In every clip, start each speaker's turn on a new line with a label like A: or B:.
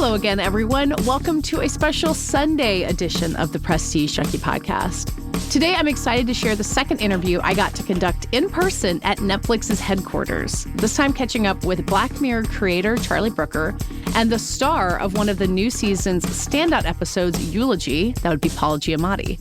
A: Hello again, everyone. Welcome to a special Sunday edition of the Prestige Junkie Podcast. Today, I'm excited to share the second interview I got to conduct in person at Netflix's headquarters, this time catching up with Black Mirror creator Charlie Brooker and the star of one of the new season's standout episodes, Eulogy, that would be Paul Giamatti.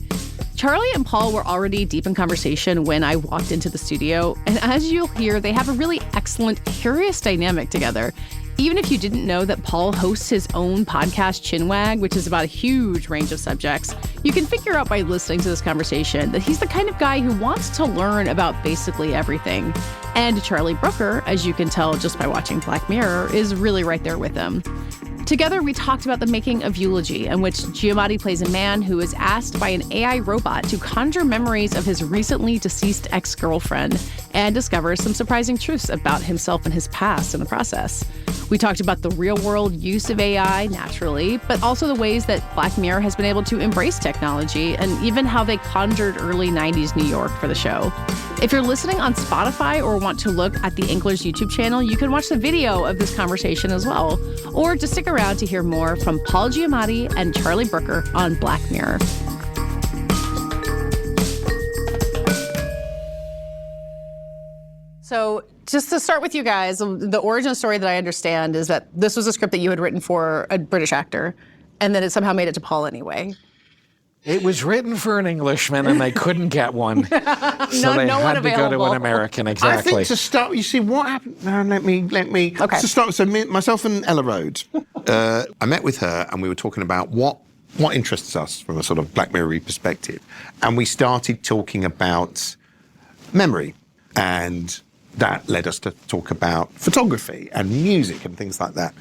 A: Charlie and Paul were already deep in conversation when I walked into the studio, and as you'll hear, they have a really excellent, curious dynamic together. Even if you didn't know that Paul hosts his own podcast, Chinwag, which is about a huge range of subjects, you can figure out by listening to this conversation that he's the kind of guy who wants to learn about basically everything. And Charlie Brooker, as you can tell just by watching Black Mirror, is really right there with him. Together, we talked about the making of Eulogy, in which Giamatti plays a man who is asked by an AI robot to conjure memories of his recently deceased ex-girlfriend and discovers some surprising truths about himself and his past in the process. We talked about the real-world use of AI, naturally, but also the ways that Black Mirror has been able to embrace technology and even how they conjured early 90s New York for the show. If you're listening on Spotify or want to look at the Anglers YouTube channel, you can watch the video of this conversation as well, or just stick around to hear more from Paul Giamatti and Charlie Brooker on Black Mirror. So just to start with you guys, the origin story that I understand is that this was a script that you had written for a British actor, and then it somehow made it to Paul anyway.
B: It was written for an Englishman, and they couldn't get one, so they
A: no
B: had to go to
A: available.
B: an American. Exactly.
C: I think to start, you see what happened. Let me.
A: Okay.
C: To start, so myself and Ella Rhodes, I met with her, and we were talking about what interests us from a sort of Black Mirror perspective, and we started talking about memory, and that led us to talk about photography and music and things like that.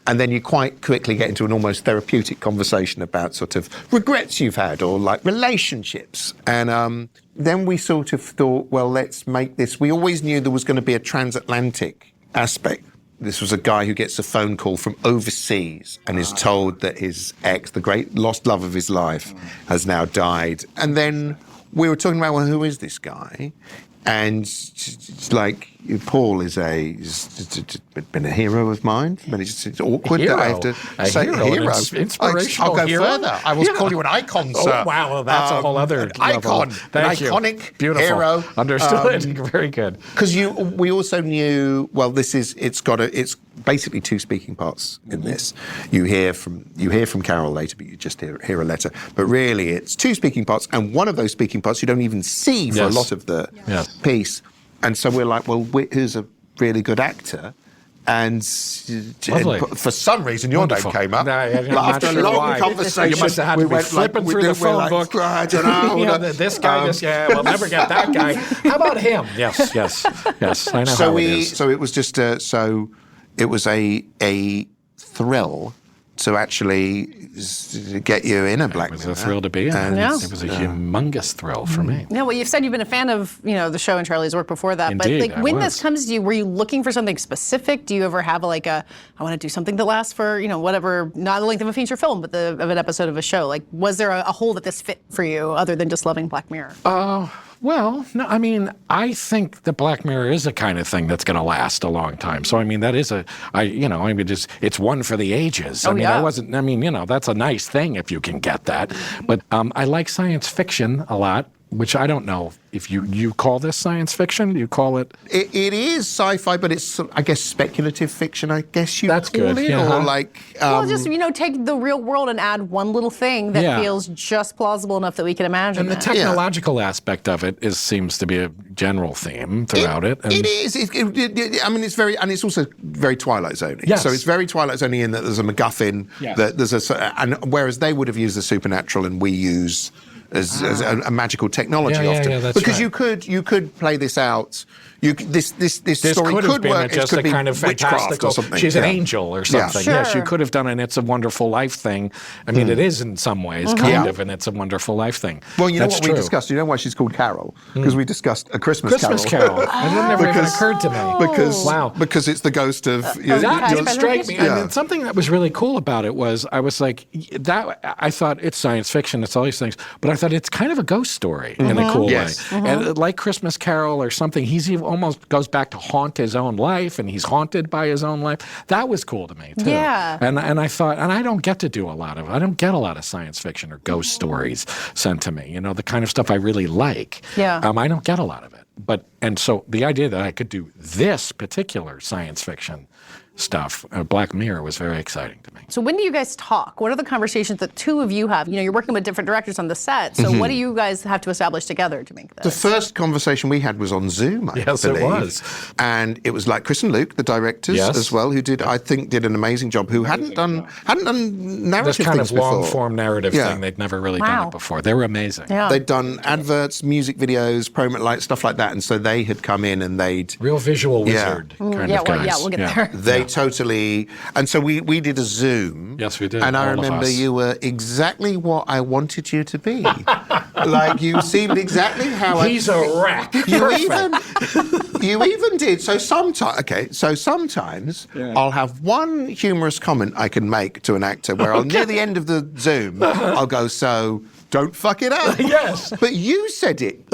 C: And then you quite quickly get into an almost therapeutic conversation about sort of regrets you've had or like relationships. And then we sort of thought, well, let's make this. We always knew there was going to be a transatlantic aspect. This was a guy who gets a phone call from overseas and is told that his ex, the great lost love of his life, has now died. And then we were talking about, well, who is this guy? And it's like Paul has been a hero of mine. I mean, it's awkward that I have to say hero.
B: Inspirational
C: I'll go
B: hero?
C: further. I will call you an icon, sir.
B: Oh, wow, well, that's a whole other level.
C: Icon,
B: Thank you.
C: iconic
B: Beautiful.
C: hero.
B: Understood. Very good.
C: Because we also knew, well, it's basically two speaking parts in this. You hear from Carol later, but you just hear a letter. But really, it's two speaking parts, and one of those speaking parts you don't even see for a lot of the piece. And so we're like, well, who's a really good actor? And for some reason, your name came up. After a long conversation,
B: you must have had to be flipping through the phone book.
C: I don't know.
B: This guy, we'll never get that guy. How about him? Yes. I know how it is.
C: So it was just it was a thrill to actually get you in a Black Mirror.
B: It was a thrill to be in. It was a humongous thrill for me.
A: Yeah, well, you've said you've been a fan of the show and Charlie's work before that.
B: Indeed,
A: but when this comes to you, were you looking for something specific? Do you ever have I want to do something that lasts for whatever, not the length of a feature film, but of an episode of a show? Like, was there a hole that this fit for you other than just loving Black Mirror?
B: Well, no, I mean, I think the Black Mirror is the kind of thing that's going to last a long time. So, I mean, that is it's one for the ages. That's a nice thing if you can get that. But I like science fiction a lot, which I don't know if you call this science fiction. Do you call it?
C: It is sci-fi, but it's, I guess, speculative fiction, I guess you
B: That's
C: call
B: good.
C: it.
B: Yeah.
C: Or like...
A: just take the real world and add one little thing that feels just plausible enough that we can imagine
B: And the technological aspect of it seems to be a general theme throughout it.
C: It is. It's very... And it's also very Twilight Zone-y.
B: Yes.
C: So it's very Twilight Zone-y in that there's a MacGuffin, that there's and whereas they would have used the supernatural and we use... As a magical technology often,
B: that's
C: because
B: right.
C: you could play this out. This story
B: could
C: could work.
B: Just
C: it could
B: a
C: be
B: kind of
C: witchcraft
B: fantastical.
C: or something.
B: She's an angel or something.
A: Sure.
B: Yes, you could have done an It's a Wonderful Life thing. I mean, it is in some ways kind of an It's a Wonderful Life thing.
C: Well, you know
B: That's
C: what
B: true.
C: we discussed. You know why she's called Carol? Because we discussed A Christmas
B: Carol. It never even occurred to me.
C: Because it's the ghost of.
B: That did strike me.
C: Yeah.
B: And something that was really cool about it was I was like, I thought it's science fiction, it's all these things, but I thought it's kind of a ghost story in a cool way. And like Christmas Carol or something, he's almost goes back to haunt his own life, and he's haunted by his own life. That was cool to me too.
A: Yeah.
B: And I thought, and I don't get to do I don't get a lot of science fiction or ghost stories sent to me. The kind of stuff I really like.
A: Yeah.
B: I don't get a lot of it. And so the idea that I could do this particular science fiction stuff, Black Mirror, was very exciting to me.
A: So when do you guys talk? What are the conversations that two of you have? You're working with different directors on the set, so what do you guys have to establish together to make this?
C: The first conversation we had was on Zoom, I believe.
B: Yes, it was.
C: And it was like Chris and Luke, the directors as well, who did an amazing job, who hadn't done narrative
B: this kind
C: things
B: of
C: before.
B: long-form narrative thing. They'd never really done it before. They were amazing.
A: Yeah.
C: They'd done adverts, music videos, promo, stuff like that, and so they had come in and they'd...
B: Real visual wizard kind of guys.
A: We'll get there.
C: They totally... And so we did a Zoom.
B: Yes, we did.
C: And I
B: all of
C: remember
B: us.
C: you were exactly what I wanted you to be. Like, you seemed exactly how
B: He's a wreck.
C: You even did. So sometimes, I'll have one humorous comment I can make to an actor where near the end of the Zoom, I'll go, so don't fuck it up.
B: Yes.
C: But you said it.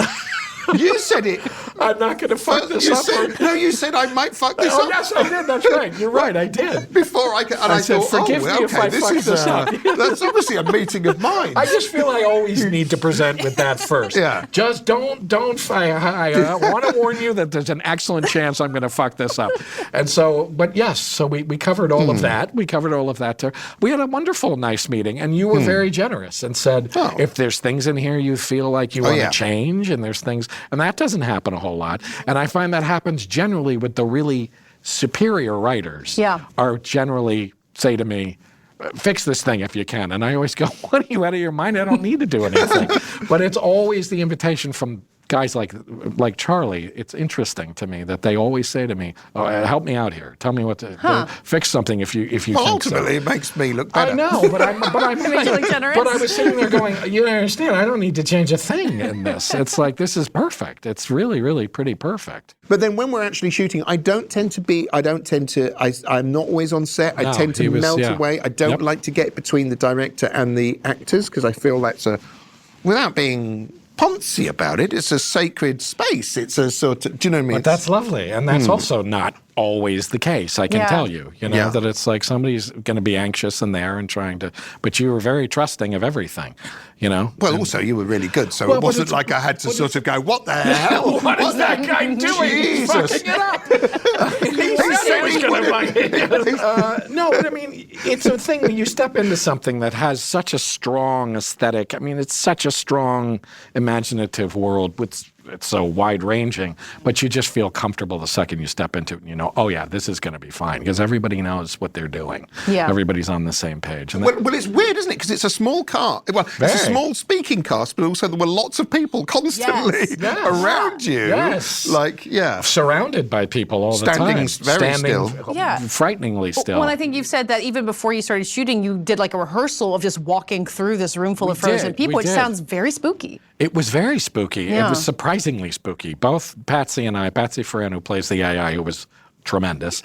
C: You said it.
B: I'm not going to fuck this up.
C: You said I might fuck this up.
B: Oh, yes, I did. That's right. You're right. I did.
C: Before I could, and I
B: said,
C: thought,
B: forgive me if I fuck this up.
C: That's obviously a meeting of minds.
B: I just feel I always need to present with that first.
C: Yeah.
B: Just don't. I want to warn you that there's an excellent chance I'm going to fuck this up. And so, but yes, so we covered all of that. We covered all of that there. We had a wonderful, nice meeting, and you were very generous and said, if there's things in here you feel like you want to change, and there's things, and that doesn't happen a whole lot. And I find that happens generally with the really superior writers. Are generally say to me, fix this thing if you can. And I always go, what, are you out of your mind? I don't need to do anything. But it's always the invitation from guys like Charlie. It's interesting to me that they always say to me, help me out here. Tell me what to fix something if you think
C: ultimately, it makes me look better.
B: I know, but I was sitting there going, you understand, I don't need to change a thing in this. It's like, this is perfect. It's really, really pretty perfect.
C: But then when we're actually shooting, I'm not always on set. I tend to melt away. I don't like to get between the director and the actors, because I feel that's without being poncy about it, it's a sacred space. It's a sort of, do you know what I mean?
B: But that's lovely. And that's also not always the case, I can tell you, that it's like somebody's going to be anxious in there and trying to, but you were very trusting of everything, Well,
C: also you were really good, so it wasn't like I had to sort of go, what the hell?
B: What is that guy doing? He's fucking it up. No, but I mean, it's a thing when you step into something that has such a strong aesthetic. I mean, it's such a strong imaginative world with it's so wide-ranging, but you just feel comfortable the second you step into it and you know, oh yeah, this is going to be fine, because everybody knows what they're doing. Yeah. Everybody's on the same page. And
C: well, it's weird, isn't it? Because it's a small cast. Well, it's a small speaking cast, but also there were lots of people constantly around you.
B: Yes.
C: Like,
B: surrounded by people all the time.
C: Standing still.
B: Frighteningly still.
A: Well, I think you've said that even before you started shooting, you did like a rehearsal of just walking through this room full of frozen people, which sounds very spooky.
B: It was very spooky. It was surprisingly spooky. Both Patsy and I, Patsy Ferran, who plays the AI, who was tremendous,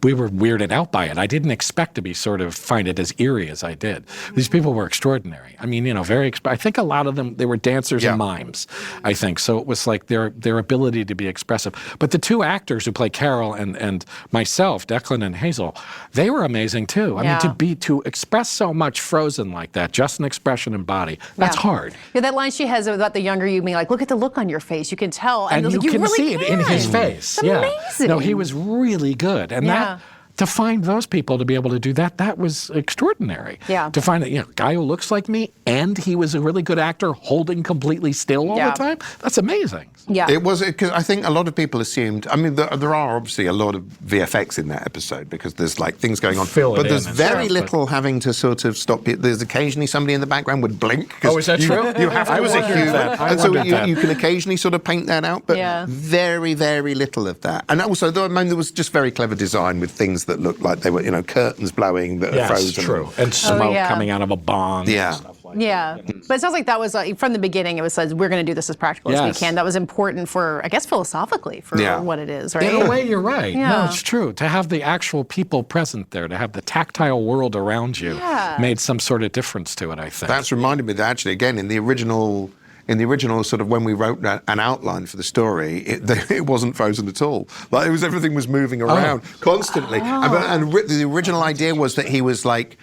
B: we were weirded out by it. I didn't expect to be find it as eerie as I did. These people were extraordinary. I mean, I think a lot of them, they were dancers and mimes, I think. So it was like their ability to be expressive. But the two actors who play Carol and myself, Declan and Hazel, they were amazing too. I mean, to express so much frozen like that, just an expression and body, that's hard.
A: Yeah, that line she has about the younger you, being like, look at the look on your face. You can tell.
B: And you can see it in his face.
A: It's amazing.
B: No, he was really good. And that, to find those people to be able to do that, that was extraordinary. Yeah. To find a guy who looks like me and he was a really good actor holding completely still all the time, that's amazing.
A: Yeah.
C: It was, because I think a lot of people assumed, I mean, there are obviously a lot of VFX in that episode because there's like things going on. But there's very little having to sort of stop it. There's occasionally somebody in the background would blink.
B: Oh, is that true?
C: You have to as a human. And so you can occasionally sort of paint that out, but very, very little of that. And also, I mean, there was just very clever design with things that looked like they were, curtains blowing that are frozen.
B: Yes, true. And smoke coming out of a bong and stuff like that.
A: But it sounds like that was, from the beginning, it was said, we're going to do this as practical as we can. That was important for, I guess, philosophically for what it is, right?
B: In a way, you're right. No, it's true. To have the actual people present there, to have the tactile world around you, made some sort of difference to it, I think.
C: That's reminded me that actually, again, in the original in the original, sort of when we wrote an outline for the story, it wasn't frozen at all. Like everything was moving around constantly. And the original idea was that he was like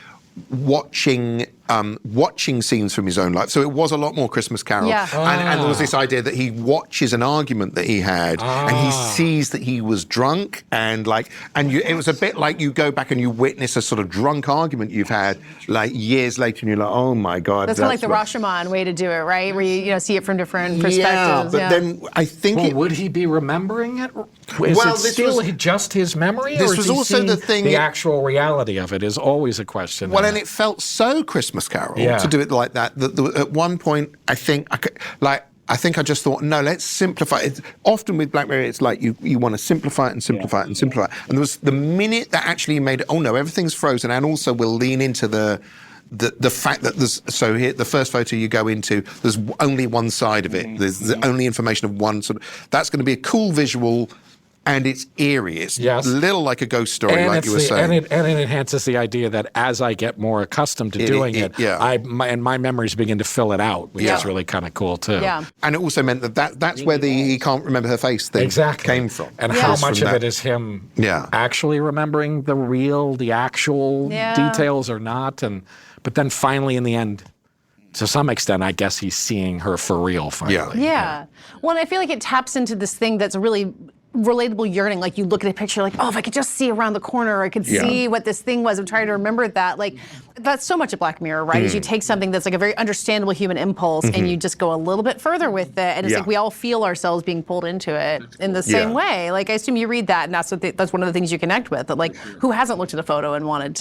C: watching scenes from his own life. So it was a lot more Christmas Carol.
A: Yeah.
C: And there was this idea that he watches an argument that he had and he sees that he was drunk it was a bit like you go back and you witness a sort of drunk argument you've had like years later and you're like, oh my God.
A: That's kind of like the Rashomon way to do it, right? Where you see it from different perspectives.
C: Yeah, but then I think
B: would he be remembering it? Is it still just his memory?
C: This
B: or
C: was
B: is he
C: also the thing.
B: The actual reality of it is always a question.
C: Well, and it felt so Christmas Carol to do it like that. At one point, I think I just thought, no, let's simplify it. Often with Black Mirror, it's like you want to simplify it and simplify it and simplify it. And there was the minute that actually made it, oh no, everything's frozen, and also we'll lean into the fact that here, the first photo you go into, there's only one side of it. There's the only information of one sort of. That's going to be a cool visual. And it's eerie. It's a little like a ghost story, like you were saying.
B: And it enhances the idea that as I get more accustomed to doing it, my memories begin to fill it out, which is really kind of cool too.
A: Yeah.
C: And it also meant that's where the he can't remember her face thing came from.
B: And how much of it is him actually remembering the actual details or not. But then finally in the end, to some extent, I guess he's seeing her for real finally.
A: Yeah. Well, and I feel like it taps into this thing that's really relatable yearning. Like you look at a picture like, oh, if I could just see around the corner, I could see what this thing was. I'm trying to remember that. Like that's so much of Black Mirror, right? Is you take something that's like a very understunderstandable human impulse and you just go a little bit further with it. And it's like we all feel ourselves being pulled into it in the same way. Like I assume you read that and that's one of the things you connect with. That like who hasn't looked at a photo and wanted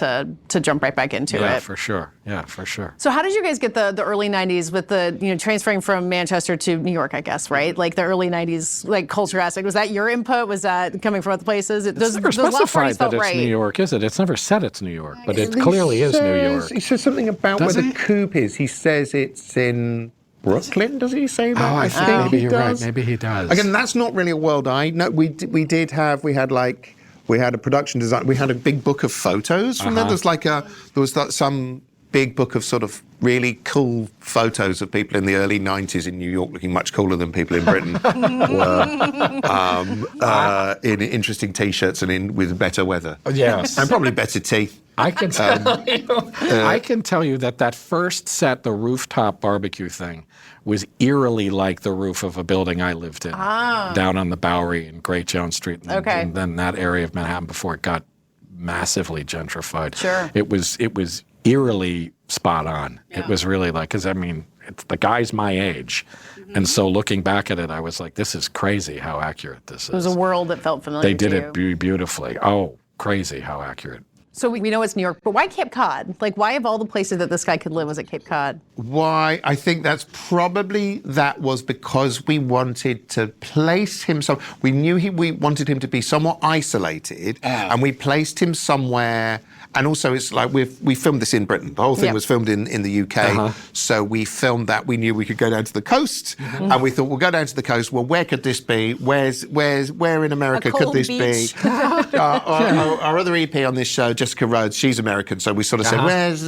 A: to jump right back into it?
B: Yeah, for sure. Yeah, for sure.
A: So how did you guys get the early 90s with the, transferring from Manchester to New York, I guess, right? Like the early 90s like culture aspect. Was that your input? Was that coming from other places?
B: It's never specified that it's New York, is it? It's never said it's New York, but it clearly is New York.
C: He says something about where the coupe is. He says it's in Brooklyn, does he say that?
B: Oh, I think maybe you're right. Maybe he does.
C: Again, that's not really a world I know. We had a production design. We had a big book of photos from there. Some big book of sort of really cool photos of people in the early 90s in New York looking much cooler than people in Britain were in interesting T-shirts and with better weather.
B: Yes.
C: And probably better teeth.
B: I can tell you that first set, the rooftop barbecue thing, was eerily like the roof of a building I lived in down on the Bowery in Great Jones Street, and then that area of Manhattan before it got massively gentrified.
A: Sure.
B: It was eerily spot on. Yeah. It was really like, because the guy's my age. And so looking back at it, I was like, this is crazy how accurate this is.
A: It was a world that felt familiar
B: They did it beautifully. Oh, crazy how accurate.
A: So we know it's New York, but why Cape Cod? Like, why of all the places that this guy could live was at Cape Cod?
C: Why? I think that was because we wanted to place him we knew we wanted him to be somewhat isolated, and we placed him somewhere. And also, it's like we filmed this in Britain. The whole thing was filmed in the UK. So we filmed that. We knew we could go down to the coast, and we thought we'll go down to the coast. Well, where could this be? Where in America could this be? Our other EP on this show, Jessica Rhodes, she's American, so we sort of said, where's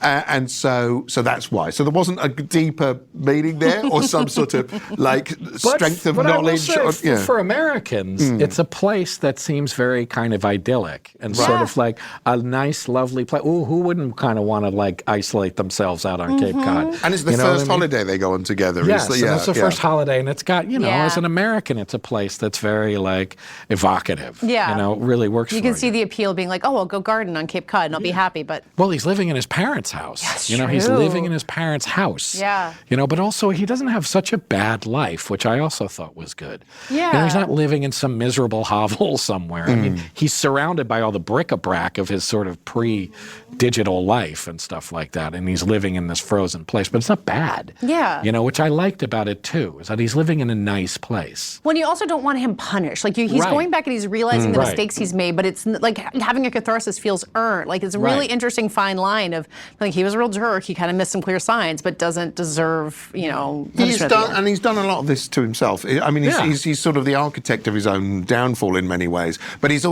C: and so that's why. So there wasn't a deeper meaning there, or some sort of like strength of knowledge.
B: I will say, for Americans, it's a place that seems very kind of idyllic and sort of like a nice, lovely place. Ooh, who wouldn't kind of want to like isolate themselves out on Cape Cod?
C: And it's the first holiday they go on together.
B: Yes, it's the first holiday, and it's got, as an American, it's a place that's very like evocative. Yeah, really works.
A: You can see the appeal being like, oh, I'll go garden on Cape Cod and I'll be happy. But
B: he's living in his parents' house.
A: Yes,
B: he's living in his parents' house.
A: Yeah.
B: But also he doesn't have such a bad life, which I also thought was good.
A: Yeah.
B: He's not living in some miserable hovel somewhere. I mean, he's surrounded by all the bric-a-brac of his sort of pre-digital life and stuff like that, and he's living in this frozen place, but it's not bad.
A: Yeah.
B: Which I liked about it too, is that he's living in a nice place.
A: When you also don't want him punished. Like he's going back and he's realizing the mistakes he's made, but it's like having a catharsis feels earned. Like it's a really interesting fine line of like he was a real jerk, he kind of missed some clear signs, but doesn't deserve,
C: He's done a lot of this to himself. I mean, he's sort of the architect of his own downfall in many ways, but it's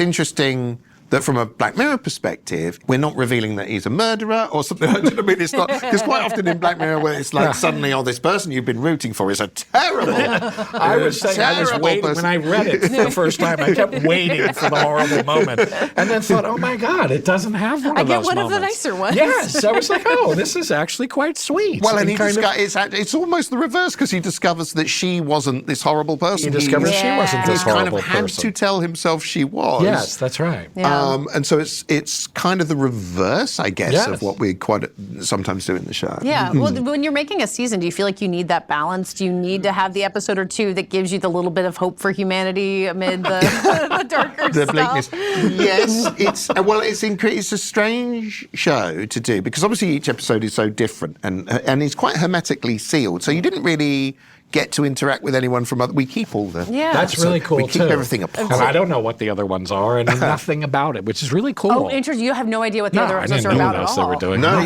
C: interesting that from a Black Mirror perspective, we're not revealing that he's a murderer or something. I mean, it's not, because quite often in Black Mirror, where it's like suddenly, this person you've been rooting for is a terrible.
B: I was waiting when I read it for the first time. I kept waiting for the horrible moment, and then thought, oh my God, it doesn't have one of those moments.
A: I get one of the nicer ones.
B: Yes, I was like, oh, this is actually quite sweet.
C: Well, and it's almost the reverse, because he discovers that she wasn't this horrible person.
B: He discovers she wasn't this horrible
C: person. He kind of had to tell himself she was.
B: Yes, that's right.
A: Yeah.
C: And so it's kind of the reverse, I guess, of what we quite sometimes do in the show.
A: Yeah. Well, when you're making a season, do you feel like you need that balance? Do you need to have the episode or two that gives you the little bit of hope for humanity amid the darker
C: the bleakness?
A: stuff?
C: Yes, it's a strange show to do, because obviously each episode is so different and it's quite hermetically sealed. So you didn't really get to interact with anyone from other. We keep all the.
A: Yeah.
B: That's really cool,
C: we keep
B: too.
C: everything apart.
B: And I don't know what the other ones are, and nothing about it, which is really cool.
A: Oh, interesting. You have no idea what the other episodes are about at all.
B: They were doing.
C: No,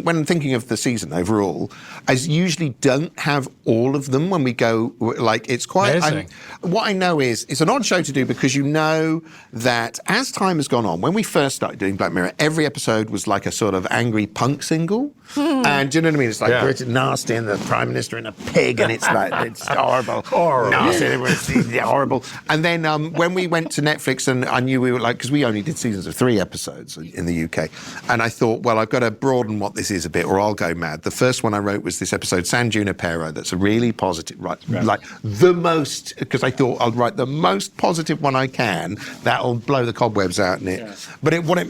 C: when thinking of the season overall, I usually don't have all of them when we go. Like, it's quite.
B: Amazing.
C: What I know is it's an odd show to do, because you know that as time has gone on, when we first started doing Black Mirror, every episode was like a sort of angry punk single, and do you know what I mean? It's like British nasty and the Prime Minister and a pig, and it's like it's horrible, nasty, it's horrible. And then when we went to Netflix, and I knew we were like, because we only did seasons of 3 episodes in the UK, and I thought, well, I've got to broaden what this is a bit, or I'll go mad. The first one I wrote was this episode, San Junipero, that's a really positive, like the most, because I thought I'll write the most positive one I can that'll blow the cobwebs out in it. Yeah. But it went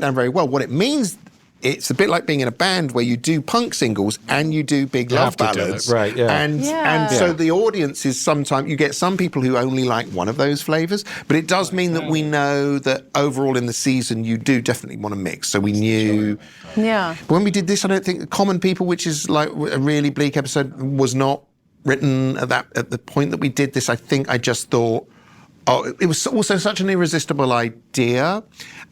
C: down very well. What it means. It's a bit like being in a band where you do punk singles and you do big love ballads.
B: Right, yeah.
C: And so the audience is sometimes, you get some people who only like one of those flavours, but it does mean that we know that overall in the season you do definitely want to mix. So we knew.
A: Yeah.
C: When we did this, I don't think Common People, which is like a really bleak episode, was not written at the point that we did this. I think I just thought, it was also such an irresistible idea.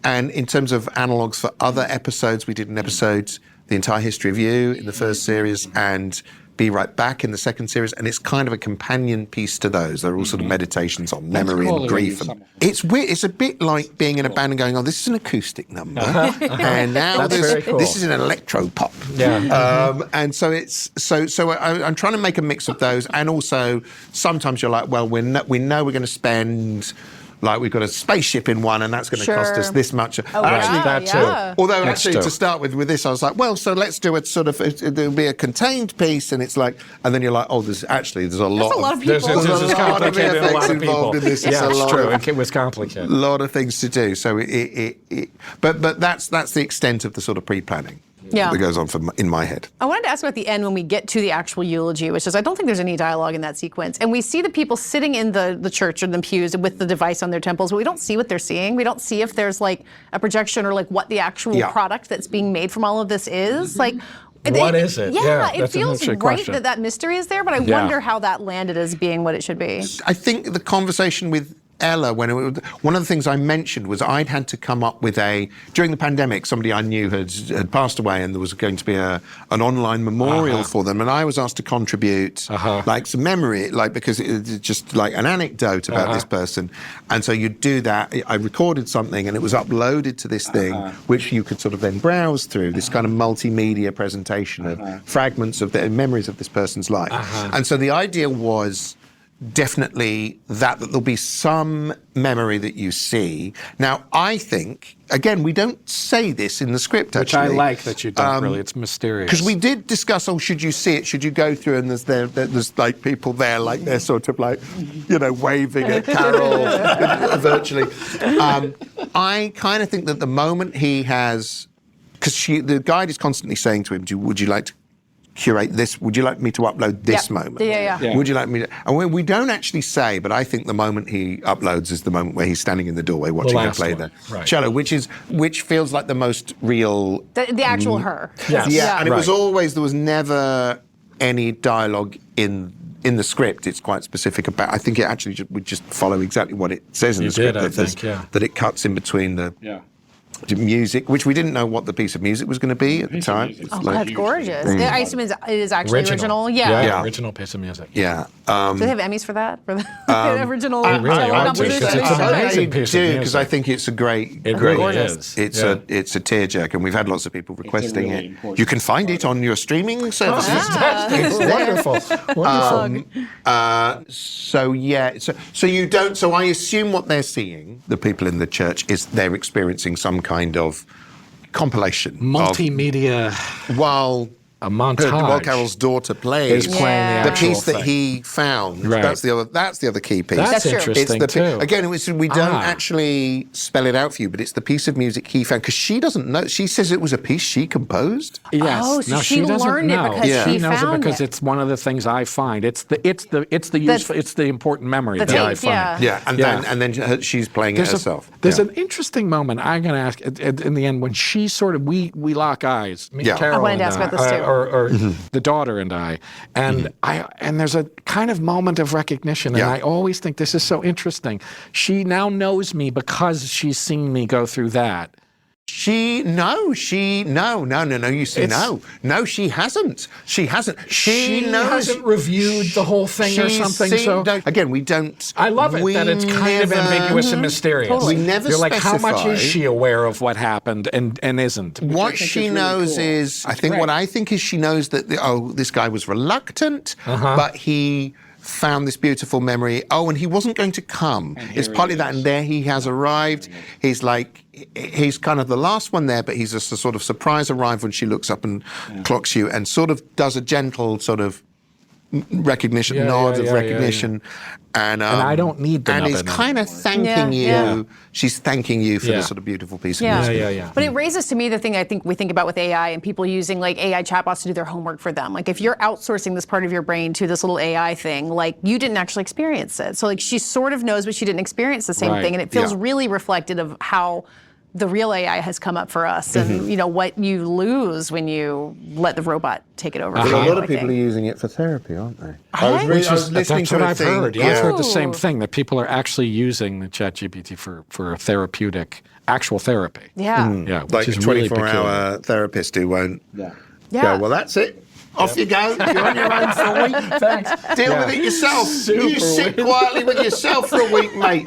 C: And in terms of analogues for other episodes, we did an episode, The Entire History of You, in the first series, and Be Right Back in the second series. And it's kind of a companion piece to those. They're all sort of meditations on memory and grief. And it's weird. It's a bit like being in a band and going, this is an acoustic number. And now this is an electro pop.
B: Yeah.
C: And so I'm trying to make a mix of those. And also, sometimes you're like, well, we know we're going to spend. Like, we've got a spaceship in one, and that's going to cost us this much.
B: That too.
C: Although, to start with this, I was like, well, so let's do it sort of, there'll be a contained piece, and it's like, and then you're like, there's a lot
A: of people.
B: There's a lot of VFX
C: involved in this.
B: Yeah, it's true. It was complicated.
C: A lot of things to do. So but that's the extent of the sort of pre-planning. That goes on in my head.
A: I wanted to ask about the end when we get to the actual eulogy, which is I don't think there's any dialogue in that sequence. And we see the people sitting in the church or the pews with the device on their temples, but we don't see what they're seeing. We don't see if there's like a projection or like what the actual product that's being made from all of this is. Like,
B: what is it?
A: Yeah, it feels great that mystery is there, but I wonder how that landed as being what it should be.
C: I think the conversation with Ella, one of the things I mentioned was I'd had to come up with during the pandemic, somebody I knew had passed away, and there was going to be an online memorial for them, and I was asked to contribute like some memory, like, because it's just like an anecdote about this person. And so you'd do that. I recorded something and it was uploaded to this thing, which you could sort of then browse through, this kind of multimedia presentation of fragments of the memories of this person's life. And so the idea was definitely that there'll be some memory that you see. Now, I think, again, we don't say this in the script,
B: actually. Which I like that you don't really, it's mysterious.
C: Because we did discuss, should you see it? Should you go through and there's like people there, like they're sort of like, waving at Carol virtually. I kind of think that the moment he has, because the guide is constantly saying to him, would you like to curate this? Would you like me to upload this moment?
A: Yeah.
C: Would you like me to? And we don't actually say, but I think the moment he uploads is the moment where he's standing in the doorway watching her play the cello, which feels like the most real.
A: The actual her.
C: Yes. Yeah. And it was always, there was never any dialogue in the script. It's quite specific about. I think it actually would just follow exactly what it says in the script. That it cuts in between the. music, which we didn't know what the piece of music was going to be at the time.
A: Oh, that's gorgeous. I assume it is actually original.
B: Yeah, original piece of music.
C: Yeah.
A: Do they have Emmys for that? For the original composition?
B: It's an amazing piece of music.
C: Because I think it's a great.
B: It really is.
C: It's a tearjerker, and we've had lots of people requesting
D: really
C: it.
D: important.
C: You can find it on your streaming services.
B: It's wonderful.
C: So you don't. So I assume what they're seeing, the people in the church, is they're experiencing some kind of compilation,
B: multimedia,
C: while
B: a montage.
C: While Carol's daughter plays
B: is playing
C: the piece that he found.
B: Right.
C: That's the other key piece.
B: That's interesting too.
C: Again, we don't actually spell it out for you, but it's the piece of music he found, because she doesn't know. She says it was a piece she composed.
B: Yes.
A: Oh, so
B: no,
A: she
B: doesn't
A: learned
B: know.
A: it because
B: she knows
A: found
B: it because it's one of the things I find. It's the important memory that I find.
C: And then she's playing it herself.
B: There's an interesting moment I'm going to ask in the end when she sort of we lock eyes. Carol
A: I wanted to ask about this too.
B: Or the daughter and I, and there's a kind of moment of recognition, and I always think this is so interesting. She now knows me because she's seen me go through that.
C: No, she hasn't. She
B: hasn't reviewed the whole thing or something.
C: Again, we don't.
B: I love it that it's kind of ambiguous and mysterious.
C: Totally. We never
B: You're like,
C: specify.
B: how much is she aware of what happened and isn't?
C: What she knows is, what I think is she knows that this guy was reluctant, but he found this beautiful memory. Oh, and he wasn't going to come. It's partly that, and there he has arrived. He's kind of the last one there, but he's a sort of surprise arrival when she looks up and clocks you, and sort of does a gentle sort of recognition, nod of recognition. And
B: I don't need them.
C: And is kind of thanking you. Yeah. She's thanking you for this sort of beautiful piece of music.
A: But it raises to me the thing I think we think about with AI and people using like AI chatbots to do their homework for them. Like if you're outsourcing this part of your brain to this little AI thing, like you didn't actually experience it. So like she sort of knows, but she didn't experience the same thing. And it feels really reflective of how the real AI has come up for us, and what you lose when you let the robot take it over.
C: A lot of people are using it for therapy, aren't they?
B: I was listening to what I've heard. I've heard the same thing, that people are actually using the ChatGPT for a therapeutic, actual therapy.
C: Like
B: which
C: a
B: is really
C: 24-hour therapist who won't go, well, that's it. Off you go. You're on your own for a week.
B: Thanks.
C: Deal with it yourself. You sit quietly with yourself for a week, mate.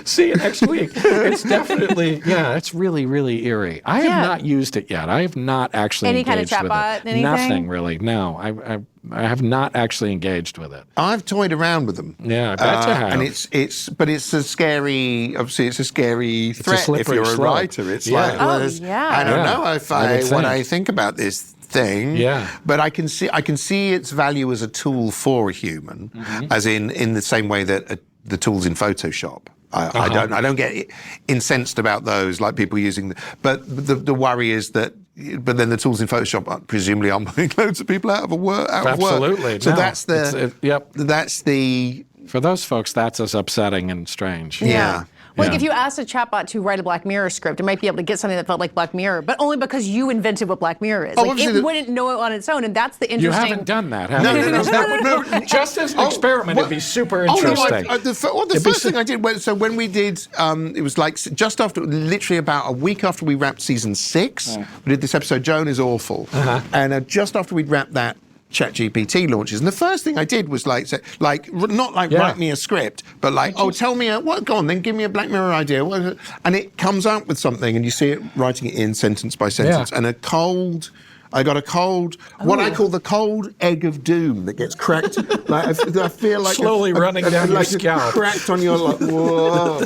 B: See you next week. It's definitely, it's really, really eerie. I have not used it yet. I have not actually
A: Any
B: engaged
A: kind of chatbot,
B: with it.
A: anything?
B: Nothing really. No, I have not actually engaged with it.
C: I've toyed around with them.
B: Yeah, I bet you have.
C: And it's a scary, obviously it's a scary threat if you're a writer. It's like, I don't know what I think about this thing. But I can see its value as a tool for a human, as in the same way that the tools in Photoshop. I don't get incensed about those, like people using but the worry is that. But then the tools in Photoshop presumably aren't putting loads of people out of work.
B: Absolutely.
C: So that's the.
B: For those folks, that's as upsetting and strange.
A: Like if you asked a chatbot to write a Black Mirror script, it might be able to get something that felt like Black Mirror, but only because you invented what Black Mirror is. Like it wouldn't know it on its own, and that's the interesting.
B: You haven't done that, have you? No. Just as an experiment, it'd be super interesting.
C: The first thing I did, when we did, it was like just after, literally about a week after we wrapped season 6, we did this episode, Joan is Awful, and just after we'd wrapped that, ChatGPT launches, and the first thing I did was write me a script, but tell me go on, then give me a Black Mirror idea, and it comes up with something, and you see it writing it in sentence by sentence, and I got a cold, what I call the cold egg of doom that gets cracked. I feel like
B: slowly running down your scalp,
C: cracked on your whoa,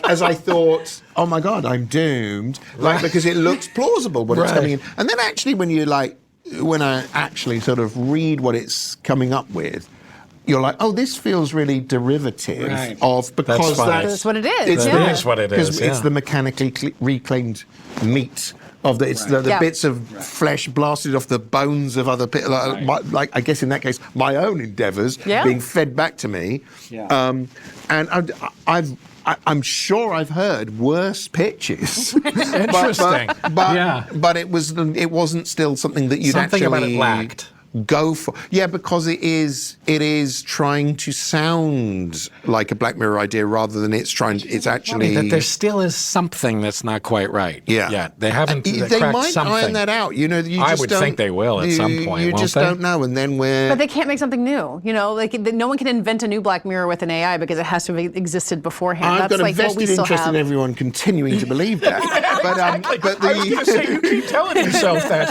C: as I thought, oh my God, I'm doomed, because it looks plausible what it's coming in, and then actually when I actually sort of read what it's coming up with, you're like, oh, this feels really derivative of, because
A: that's what it is.
B: It is what it is.
C: Because it's the mechanically reclaimed meat of it's the bits of flesh blasted off the bones of other people, like I guess in that case, my own endeavours being fed back to me. And I'm sure I've heard worse pitches.
B: Interesting.
C: But it wasn't still something that you'd
B: something
C: actually...
B: about it lacked.
C: go for. Yeah, because it is trying to sound like a Black Mirror idea rather than it's actually.
B: That there still is something that's not quite right.
C: Yeah.
B: They haven't
C: they
B: cracked
C: might
B: something.
C: iron that out.
B: I would think they will at some point,
C: You
B: won't
C: just
B: they?
C: don't know. And then
A: But they can't make something new. Like no one can invent a new Black Mirror with an AI because it has to have existed beforehand.
C: I've
A: That's
C: got a
A: like what we
C: vested
A: still
C: interest
A: have.
C: in everyone continuing to believe that. But
B: I was going to say, you keep telling yourself that.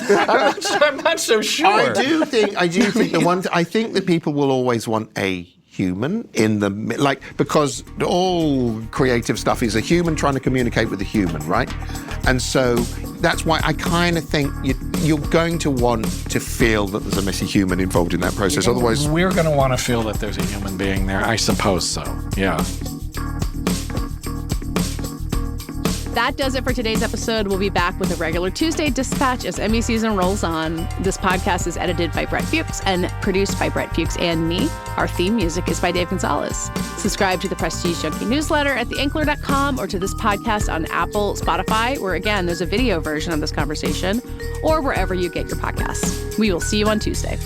B: I'm not so sure.
C: I do think I think that people will always want a human in the because all creative stuff is a human trying to communicate with a human, right? And so that's why I kind of think you're going to want to feel that there's a messy human involved in that process. Otherwise,
B: we're going to want to feel that there's a human being there. I suppose so. Yeah.
A: That does it for today's episode. We'll be back with a regular Tuesday dispatch as Emmy season rolls on. This podcast is edited by Brett Fuchs and produced by Brett Fuchs and me. Our theme music is by Dave Gonzalez. Subscribe to the Prestige Junkie newsletter at theankler.com or to this podcast on Apple, Spotify, where again, there's a video version of this conversation, or wherever you get your podcasts. We will see you on Tuesday.